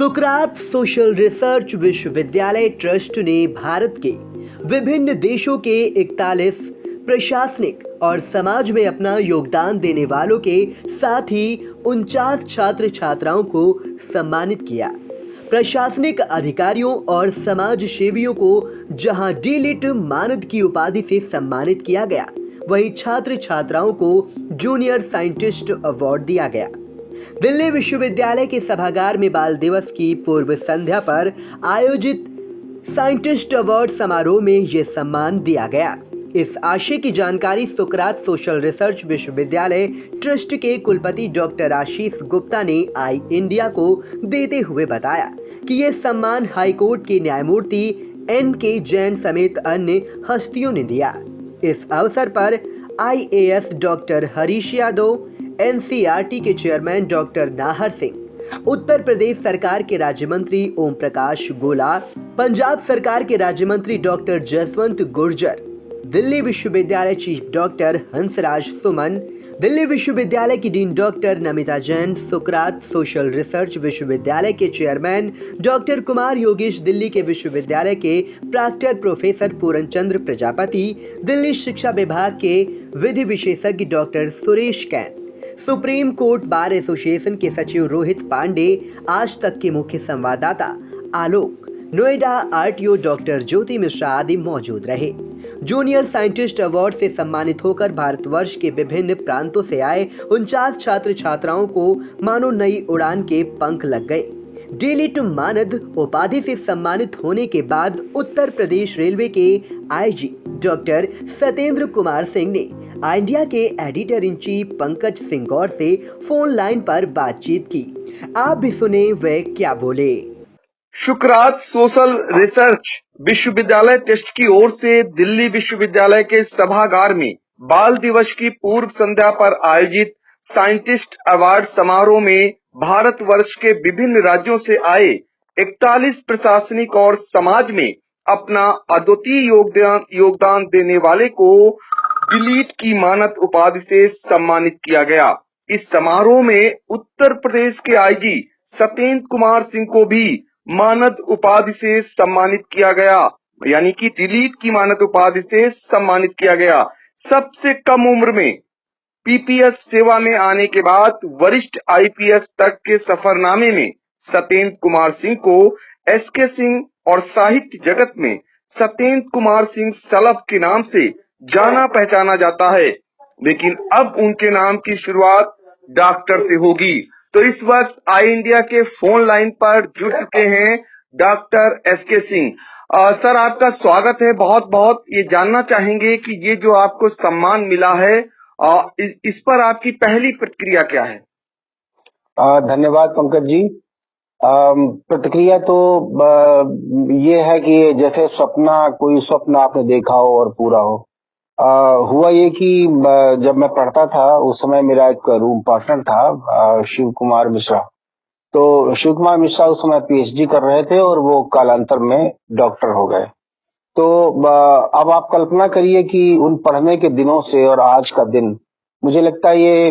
सुकरात social research विश्वविद्यालय trust ने भारत के विभिन्न देशों के 41 प्रशासनिक और समाज में अपना योगदान देने वालों के साथ ही 49 छात्र छात्राओं को सम्मानित किया। प्रशासनिक अधिकारियों और समाज सेवियों को जहां डी.लिट मानद की उपाधि से सम्मानित किया गया, वहीं छात्र छात्राओं को जूनियर साइंटिस्ट अवार्ड दिया गया। दिल्ली विश्वविद्यालय के सभागार में बाल दिवस की पूर्व संध्या पर आयोजित साइंटिस्ट अवार्ड समारोह में यह सम्मान दिया गया। इस आशय की जानकारी सुकरात सोशल रिसर्च विश्वविद्यालय ट्रस्ट के कुलपति डॉक्टर आशीष गुप्ता ने आई इंडिया को देते हुए बताया कि यह सम्मान हाईकोर्ट के न्यायमूर्ति N.K. जैन समेत अन्य हस्तियों ने दिया। इस अवसर पर IAS doctor Harish Yadav, NCERT के चेयरमैन डॉक्टर नाहर सिंह, उत्तर प्रदेश सरकार के राज्य मंत्री ओम प्रकाश गोला, पंजाब सरकार के राज्य मंत्री डॉक्टर जसवंत गुर्जर, दिल्ली विश्वविद्यालय चीफ डॉक्टर हंसराज सुमन, दिल्ली विश्वविद्यालय की डीन डॉक्टर नमिता जैन, सुकरात सोशल रिसर्च विश्वविद्यालय के चेयरमैन डॉक्टर कुमार योगेश, दिल्ली के विश्वविद्यालय के प्राक्टर प्रोफेसर पूरन चंद्र प्रजापति, दिल्ली शिक्षा विभाग के विधि विशेषज्ञ doctor Suresh can, supreme court bar association के सचिव रोहित पांडे, आज तक के मुख्य संवाददाता आलोक, नोएडा RTO डॉक्टर ज्योति मिश्रा आदि मौजूद रहे। जूनियर साइंटिस्ट अवार्ड से सम्मानित होकर भारतवर्ष के विभिन्न प्रांतों से आए 49 छात्र छात्राओं को मानो नई उड़ान के पंख लग गए। डी.लिट मानद उपाधि से सम्मानित होने के बाद उत्तर प्रदेश रेलवे के IG डॉक्टर सतेंद्र कुमार सिंह ने इंडिया के editor in chief Pankaj Singh Gaur से फोन लाइन पर बातचीत की। आप भी सुने वे क्या बोले। सुकरात सोशल रिसर्च विश्वविद्यालय ट्रस्ट की ओर से दिल्ली विश्वविद्यालय के सभागार में बाल दिवस की पूर्व संध्या पर आयोजित साइंटिस्ट अवार्ड समारोह में भारतवर्ष के विभिन्न राज्यों से आए 41 प्रशासनिक और समाज में अपना अद्वितीय योगदान देने वाले को डी.लिट की मानद उपाधि से सम्मानित किया गया। इस समारोह में उत्तर प्रदेश के IG सतेंद्र कुमार सिंह को भी मानद उपाधि से सम्मानित किया गया, यानी कि डी.लिट की मानद उपाधि से सम्मानित किया गया। सबसे कम उम्र में PPS सेवा में आने के बाद वरिष्ठ IPS तक के सफरनामे में सतेंद्र कुमार सिंह को SK सिंह और साहित्य जगत में सतेंद्र कुमार सिंह सलभ के नाम से जाना पहचाना जाता है, लेकिन अब उनके नाम की शुरुआत डॉक्टर से होगी। तो इस वक्त आई इंडिया के फोन लाइन पर जुड़ चुके हैं डॉक्टर SK सिंह। सर, आपका स्वागत है। बहुत बहुत ये जानना चाहेंगे कि ये जो आपको सम्मान मिला है, इस पर आपकी पहली प्रतिक्रिया क्या है? धन्यवाद पंकज जी। प्रतिक्रिया तो ये है कि जैसे कोई स्वप्न आपने देखा हो और पूरा हो। हुआ ये कि जब मैं पढ़ता था उस समय मेरा एक रूम पार्टनर था, शिव कुमार मिश्रा। तो शिव कुमार मिश्रा उस समय PhD कर रहे थे और वो कालांतर में डॉक्टर हो गए। तो अब आप कल्पना करिए कि उन पढ़ने के दिनों से और आज का दिन, मुझे लगता है ये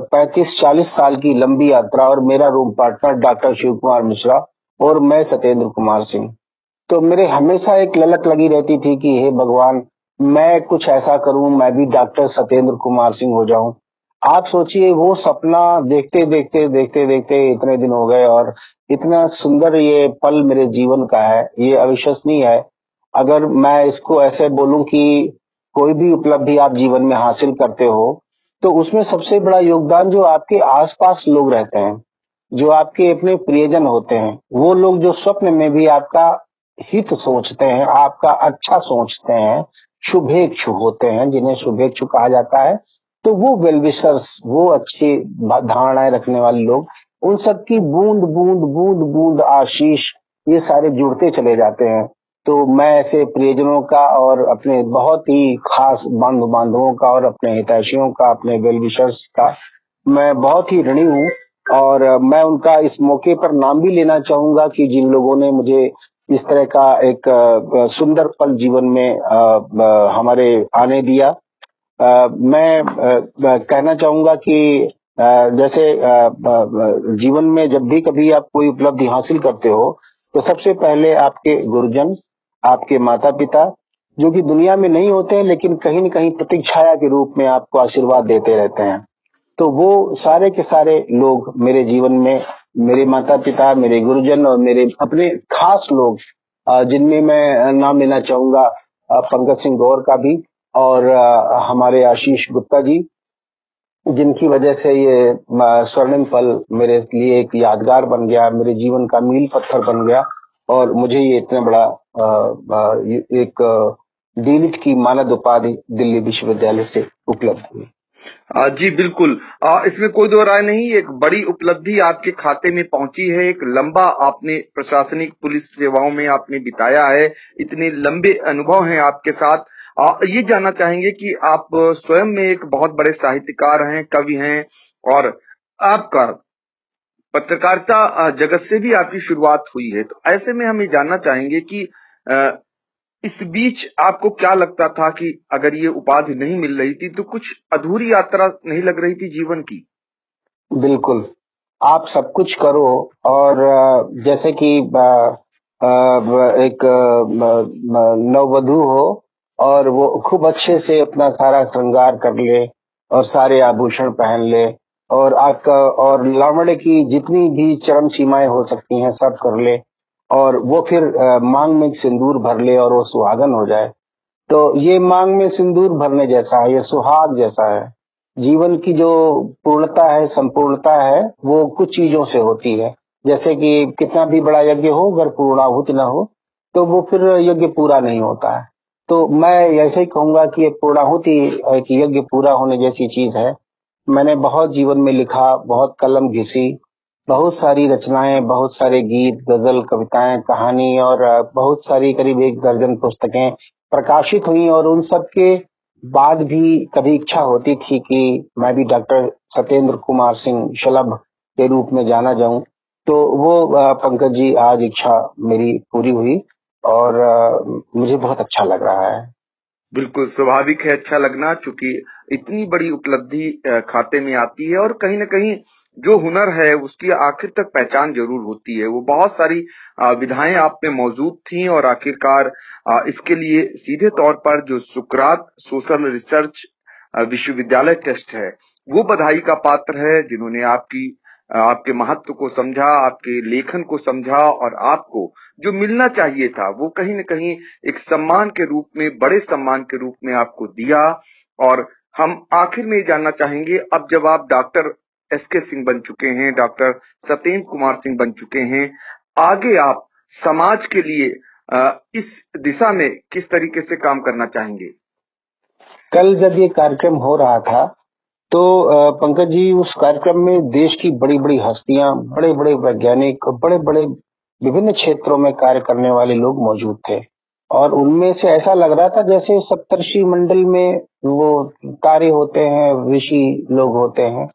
35-40 साल की लंबी यात्रा, और मेरा room partner doctor Shiv Kumar Mishra और मैं सतेंद्र कुमार सिंह। तो मेरे हमेशा एक ललक लगी रहती थी कि हे भगवान, मैं कुछ ऐसा करूं, मैं भी डॉक्टर सतेंद्र कुमार सिंह हो जाऊं। आप सोचिए, वो सपना देखते देखते देखते देखते इतने दिन हो गए और इतना सुंदर ये पल मेरे जीवन का है, ये अविश्वसनीय है। अगर मैं इसको ऐसे बोलूं कि कोई भी उपलब्धि आप जीवन में हासिल करते हो तो उसमें सबसे बड़ा योगदान जो आपके आसपास लोग रहते हैं, जो आपके अपने प्रियजन होते हैं, वो लोग जो स्वप्न में भी आपका हित सोचते हैं, आपका अच्छा सोचते हैं, शुभेच्छु होते हैं, जिन्हें शुभेच्छु कहा जाता है। तो वो वेलविशर्स, वो अच्छी धारणाएं रखने वाले लोग, उन सबकी बूंद बूंद बूंद बूंद आशीष ये सारे जुड़ते चले जाते हैं। तो मैं ऐसे प्रियजनों का और अपने बहुत ही खास बंधु बांधवों का और अपने हितैषियों का, अपने वेलविशर्स का मैं बहुत ही ऋणी हूँ। और मैं उनका इस मौके पर नाम भी लेना चाहूंगा कि जिन लोगों ने मुझे इस तरह का एक सुंदर पल जीवन में हमारे आने दिया। मैं कहना चाहूंगा कि जैसे जीवन में जब भी कभी आप कोई उपलब्धि हासिल करते हो तो सबसे पहले आपके गुरुजन, आपके माता पिता, जो कि दुनिया में नहीं होते हैं लेकिन कहीं न कहीं प्रतीक्षाया के रूप में आपको आशीर्वाद देते रहते हैं। तो वो सारे के सारे लोग मेरे जीवन में, मेरे माता पिता, मेरे गुरुजन और मेरे अपने खास लोग, जिनमें मैं नाम लेना चाहूंगा पंकज सिंह गौर का भी, और हमारे आशीष गुप्ता जी, जिनकी वजह से ये स्वर्णिम पल मेरे लिए एक यादगार बन गया, मेरे जीवन का मील पत्थर बन गया और मुझे ये इतना बड़ा एक डीलिट की मानद उपाधि दिल्ली विश्वविद्यालय से उपलब्ध हुई। जी बिल्कुल। इसमें कोई दो राय नहीं, एक बड़ी उपलब्धि आपके खाते में पहुंची है। एक लंबा आपने प्रशासनिक पुलिस सेवाओं में आपने बिताया है, इतने लंबे अनुभव हैं आपके साथ। ये जानना चाहेंगे कि आप स्वयं में एक बहुत बड़े साहित्यकार हैं, कवि हैं, और आपका पत्रकारिता जगत से भी आपकी शुरुआत हुई है। तो ऐसे में हम ये जानना चाहेंगे कि इस बीच आपको क्या लगता था कि अगर ये उपाधि नहीं मिल रही थी तो कुछ अधूरी यात्रा नहीं लग रही थी जीवन की? बिल्कुल, आप सब कुछ करो और जैसे कि एक नववधु हो और वो खूब अच्छे से अपना सारा श्रृंगार कर ले और सारे आभूषण पहन ले और आपका और लावण्य की जितनी भी चरम सीमाएं हो सकती हैं सब कर ले और वो फिर मांग में सिंदूर भर ले और वो सुहागन हो जाए। तो ये मांग में सिंदूर भरने जैसा है, ये सुहाग जैसा है। जीवन की जो पूर्णता है, संपूर्णता है, वो कुछ चीजों से होती है। जैसे कि कितना भी बड़ा यज्ञ हो, अगर पूर्णाहुति न हो तो वो फिर यज्ञ पूरा नहीं होता है। तो मैं ऐसे ही कहूंगा कि ये पूर्णाहुति एक यज्ञ पूरा होने जैसी चीज है। मैंने बहुत जीवन में लिखा, बहुत कलम घिसी, बहुत सारी रचनाएं, बहुत सारे गीत, गजल, कविताएं, कहानी और बहुत सारी करीब 1 दर्जन पुस्तकें प्रकाशित हुई और उन सब के बाद भी कभी इच्छा होती थी कि मैं भी डॉक्टर सत्येंद्र कुमार सिंह शलभ के रूप में जाना जाऊं। तो वो पंकज जी आज इच्छा मेरी पूरी हुई और मुझे बहुत अच्छा लग रहा है। बिल्कुल स्वाभाविक है अच्छा लगना, चूंकि इतनी बड़ी उपलब्धि खाते में आती है और कहीं न कहीं जो हुनर है उसकी आखिर तक पहचान जरूर होती है। वो बहुत सारी विधाएं आप में मौजूद थी और आखिरकार इसके लिए सीधे तौर पर जो सुकरात सोशल रिसर्च विश्वविद्यालय टेस्ट है वो बधाई का पात्र है, जिन्होंने आपके महत्व को समझा, आपके लेखन को समझा और आपको जो मिलना चाहिए था वो कहीं न कहीं एक सम्मान के रूप में, बड़े सम्मान के रूप में आपको दिया। और हम आखिर में जानना चाहेंगे, अब जब आप डॉक्टर एसके सिंह बन चुके हैं, डॉक्टर सत्येंद्र कुमार सिंह बन चुके हैं, आगे आप समाज के लिए इस दिशा में किस तरीके से काम करना चाहेंगे? कल जब ये कार्यक्रम हो रहा था तो पंकज जी उस कार्यक्रम में देश की बड़ी बड़ी हस्तियां, बड़े बड़े वैज्ञानिक, बड़े बड़े विभिन्न क्षेत्रों में कार्य करने वाले लोग मौजूद थे और उनमें से ऐसा लग रहा था जैसे सप्तर्षि मंडल में वो तारे होते हैं, ऋषि लोग होते हैं,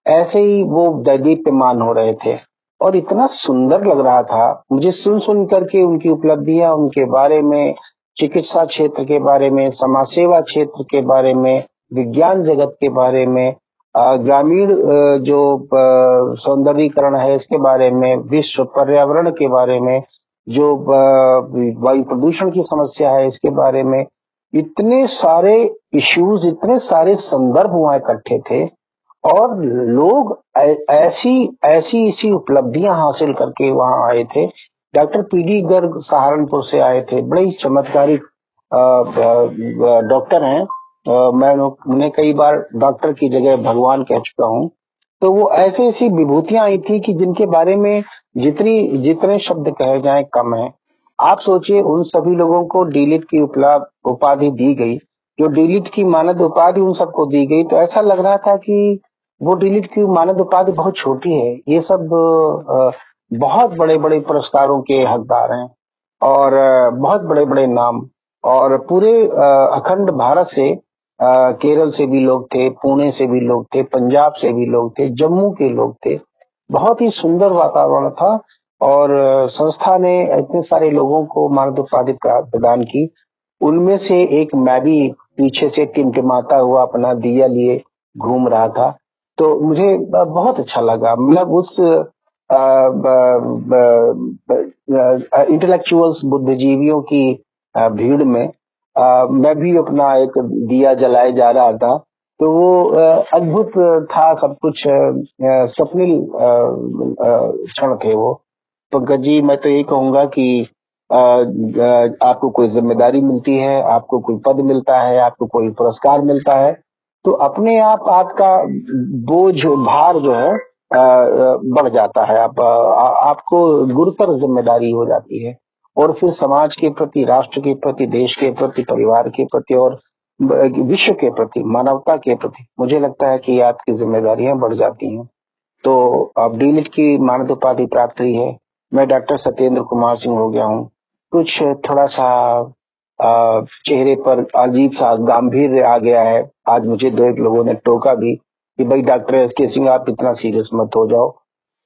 ऐसे ही वो दैदीप्यमान हो रहे थे और इतना सुंदर लग रहा था मुझे सुन सुन करके उनकी उपलब्धियां, उनके बारे में, चिकित्सा क्षेत्र के बारे में, समाज सेवा क्षेत्र के बारे में, विज्ञान जगत के बारे में, ग्रामीण जो सौंदर्यीकरण है इसके बारे में, विश्व पर्यावरण के बारे में, जो वायु प्रदूषण की समस्या है इसके बारे में, इतने सारे इश्यूज, इतने सारे संदर्भ वहां इकट्ठे थे और लोग ऐसी ऐसी इसी उपलब्धियां हासिल करके वहां आए थे। डॉक्टर पीडी गर्ग सहारनपुर से आए थे, बड़े ही चमत्कारिक डॉक्टर हैं। मैं उन्हें कई बार डॉक्टर की जगह भगवान कह चुका हूं। तो वो ऐसी ऐसी विभूतियां आई थी कि जिनके बारे में जितने शब्द कहे जाएं कम है। आप सोचिए उन सभी लोगों को डीलिट की उपाधि दी गई, जो डीलिट की मानद उपाधि उन सबको दी गई, तो ऐसा लग रहा था कि वो डीलिट की मानद उपाधि बहुत छोटी है। ये सब बहुत बड़े बड़े पुरस्कारों के हकदार हैं और बहुत बड़े बड़े नाम, और पूरे अखंड भारत से, केरल से भी लोग थे, पुणे से भी लोग थे, पंजाब से भी लोग थे, जम्मू के लोग थे। बहुत ही सुंदर वातावरण था और संस्था ने इतने सारे लोगों को मानद उपाधि प्रदान की। उनमें से एक मैं भी पीछे से टिमटिमाता हुआ अपना दिया लिए घूम रहा था। तो मुझे बहुत अच्छा लगा। मतलब उस इंटेलेक्चुअल्स बुद्धिजीवियों की भीड़ में मैं भी अपना एक दिया जलाए जा रहा था। तो वो अद्भुत था सब कुछ, स्वप्निल क्षण थे वो। पंकज जी, मैं तो यही कहूंगा कि आपको कोई जिम्मेदारी मिलती है, आपको कोई पद मिलता है, आपको कोई पुरस्कार मिलता है, तो अपने आप आपका बोझ भार जो है बढ़ जाता है। आपको गुरुतर जिम्मेदारी हो जाती है, और फिर समाज के प्रति, राष्ट्र के प्रति, देश के प्रति, परिवार के प्रति और विश्व के प्रति, मानवता के प्रति मुझे लगता है कि आपकी जिम्मेदारियां बढ़ जाती हैं। तो अब डीलिट की मानद उपाधि प्राप्त हुई है। मैं डॉक्टर सत्येंद्र कुमार सिंह हो गया हूँ। कुछ थोड़ा सा चेहरे पर अजीब सा गांभीर्य आ गया है। आज मुझे दो एक लोगों ने टोका भी कि भाई डॉक्टर एस.के. सिंह, आप इतना सीरियस मत हो जाओ।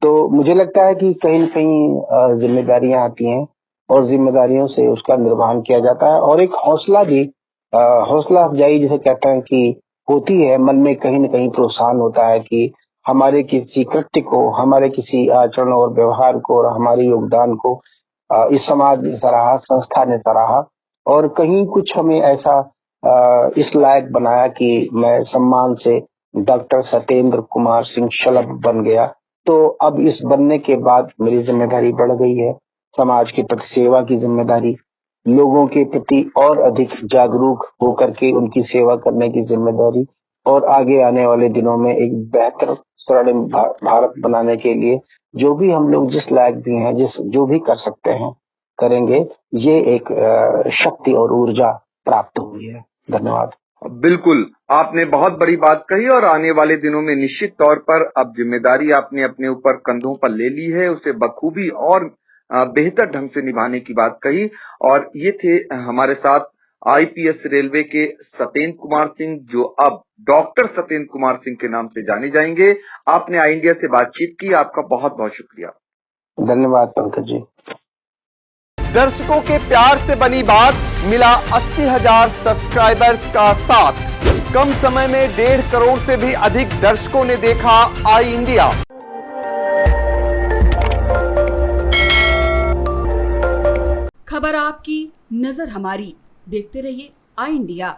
तो मुझे लगता है कि कहीं न कहीं जिम्मेदारियां आती हैं और जिम्मेदारियों से उसका निर्वहन किया जाता है, और एक हौसला भी, हौसला अफजाई जिसे कहते हैं कि होती है, मन में कहीं न कहीं प्रोत्साहन होता है कि हमारे किसी कृत्य को, हमारे किसी आचरण और व्यवहार को और हमारे योगदान को इस समाज ने सराहा, संस्था ने सराहा, और कहीं कुछ हमें ऐसा इस लायक बनाया कि मैं सम्मान से डॉक्टर सत्येंद्र कुमार सिंह शलभ बन गया। तो अब इस बनने के बाद मेरी जिम्मेदारी बढ़ गई है, समाज के प्रति सेवा की जिम्मेदारी, लोगों के प्रति और अधिक जागरूक होकर के उनकी सेवा करने की जिम्मेदारी, और आगे आने वाले दिनों में एक बेहतर स्वर्णिम भारत बनाने के लिए जो भी हम लोग जिस लायक भी हैं, जो भी कर सकते हैं करेंगे। ये एक शक्ति और ऊर्जा प्राप्त हुई है। धन्यवाद। बिल्कुल, आपने बहुत बड़ी बात कही, और आने वाले दिनों में निश्चित तौर पर अब जिम्मेदारी आपने अपने ऊपर कंधों पर ले ली है, उसे बखूबी और बेहतर ढंग से निभाने की बात कही। और ये थे हमारे साथ आईपीएस रेलवे के सत्येंद्र कुमार सिंह, जो अब डॉक्टर सत्येंद्र कुमार सिंह के नाम से जाने जाएंगे। आपने आई इंडिया से बातचीत की, आपका बहुत बहुत शुक्रिया। धन्यवाद पंकज जी। दर्शकों के प्यार से बनी बात, मिला 80,000 सब्सक्राइबर्स का साथ। कम समय में 1.5 करोड़ से भी अधिक दर्शकों ने देखा आई इंडिया। खबर आपकी, नजर हमारी। देखते रहिए आई इंडिया।